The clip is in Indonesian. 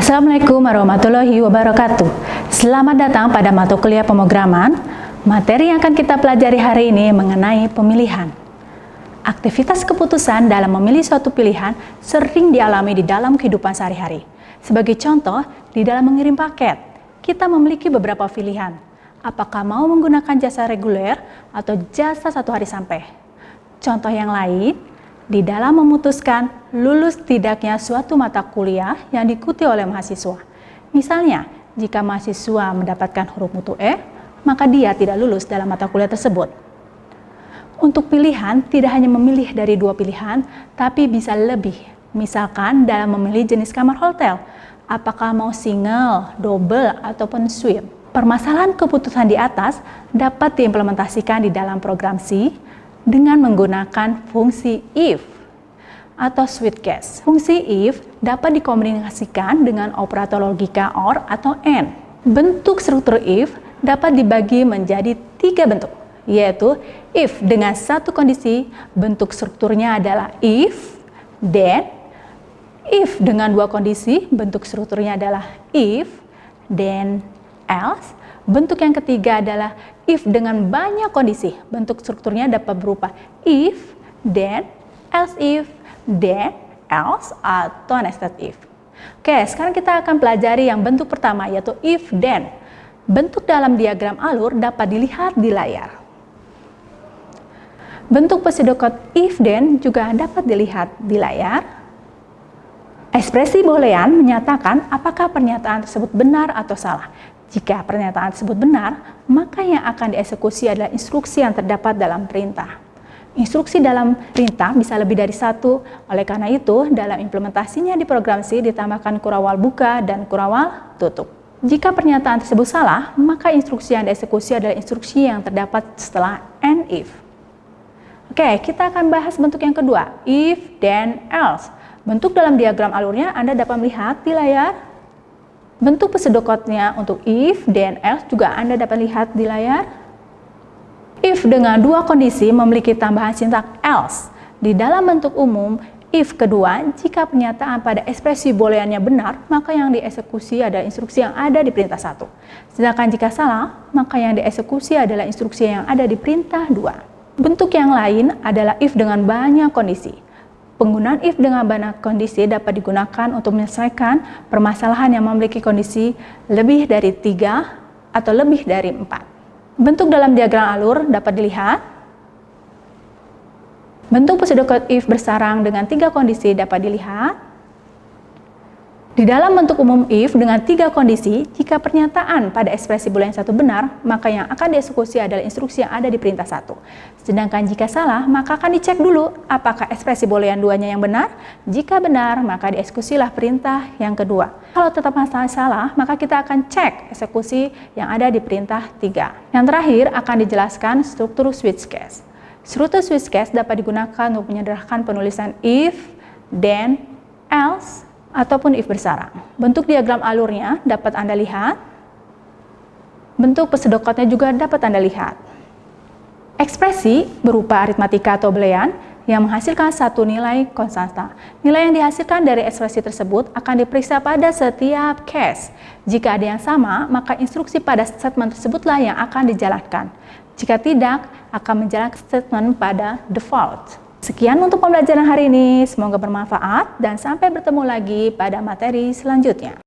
Assalamualaikum warahmatullahi wabarakatuh. Selamat datang pada mata kuliah pemrograman. Materi yang akan kita pelajari hari ini mengenai pemilihan. Aktivitas keputusan dalam memilih suatu pilihan sering dialami di dalam kehidupan sehari-hari. Sebagai contoh, di dalam mengirim paket, kita memiliki beberapa pilihan. Apakah mau menggunakan jasa reguler atau jasa satu hari sampai? Contoh yang lain, di dalam memutuskan lulus tidaknya suatu mata kuliah yang diikuti oleh mahasiswa. Misalnya, jika mahasiswa mendapatkan huruf mutu E, maka dia tidak lulus dalam mata kuliah tersebut. Untuk pilihan, tidak hanya memilih dari dua pilihan, tapi bisa lebih. Misalkan dalam memilih jenis kamar hotel, apakah mau single, double, ataupun suite. Permasalahan keputusan di atas dapat diimplementasikan di dalam program C dengan menggunakan fungsi if atau switch case. Fungsi if dapat dikomunikasikan dengan operator logika OR atau AND. Bentuk struktur if dapat dibagi menjadi tiga bentuk, yaitu if dengan satu kondisi, bentuk strukturnya adalah if, then. If dengan dua kondisi, bentuk strukturnya adalah if, then, else. Bentuk yang ketiga adalah if dengan banyak kondisi, bentuk strukturnya dapat berupa if, then, else if, then, else, atau nested if. Oke, sekarang kita akan pelajari yang bentuk pertama, yaitu if, then. Bentuk dalam diagram alur dapat dilihat di layar. Bentuk pseudocode if, then juga dapat dilihat di layar. Ekspresi boolean menyatakan apakah pernyataan tersebut benar atau salah. Jika pernyataan tersebut benar, maka yang akan dieksekusi adalah instruksi yang terdapat dalam perintah. Instruksi dalam perintah bisa lebih dari satu, oleh karena itu dalam implementasinya di program C ditambahkan kurawal buka dan kurawal tutup. Jika pernyataan tersebut salah, maka instruksi yang dieksekusi adalah instruksi yang terdapat setelah and if. Oke, kita akan bahas bentuk yang kedua, if, then, else. Bentuk dalam diagram alurnya Anda dapat melihat di layar. Bentuk pseudocode-nya untuk if, then, else juga Anda dapat lihat di layar. If dengan dua kondisi memiliki tambahan sintak else. Di dalam bentuk umum, if kedua, jika pernyataan pada ekspresi booleannya benar, maka yang dieksekusi adalah instruksi yang ada di perintah 1. Sedangkan jika salah, maka yang dieksekusi adalah instruksi yang ada di perintah 2. Bentuk yang lain adalah if dengan banyak kondisi. Penggunaan if dengan banyak kondisi dapat digunakan untuk menyelesaikan permasalahan yang memiliki kondisi lebih dari 3 atau lebih dari 4. Bentuk dalam diagram alur dapat dilihat. Bentuk pseudocode if bersarang dengan 3 kondisi dapat dilihat. Di dalam bentuk umum if dengan 3 kondisi, jika pernyataan pada ekspresi boolean 1 benar, maka yang akan dieksekusi adalah instruksi yang ada di perintah 1. Sedangkan jika salah, maka akan dicek dulu apakah ekspresi boolean 2-nya yang benar. Jika benar, maka dieksekusilah perintah yang kedua. Kalau tetap salah, maka kita akan cek eksekusi yang ada di perintah 3. Yang terakhir akan dijelaskan struktur switch case. Struktur switch case dapat digunakan untuk menyederhanakan penulisan if, then, else, ataupun if bersarang. Bentuk diagram alurnya dapat Anda lihat. Bentuk pseudocode-nya juga dapat Anda lihat. Ekspresi berupa aritmatika atau boolean yang menghasilkan satu nilai konstanta. Nilai yang dihasilkan dari ekspresi tersebut akan diperiksa pada setiap case. Jika ada yang sama, maka instruksi pada statement tersebutlah yang akan dijalankan. Jika tidak, akan menjalankan statement pada default. Sekian untuk pembelajaran hari ini, semoga bermanfaat dan sampai bertemu lagi pada materi selanjutnya.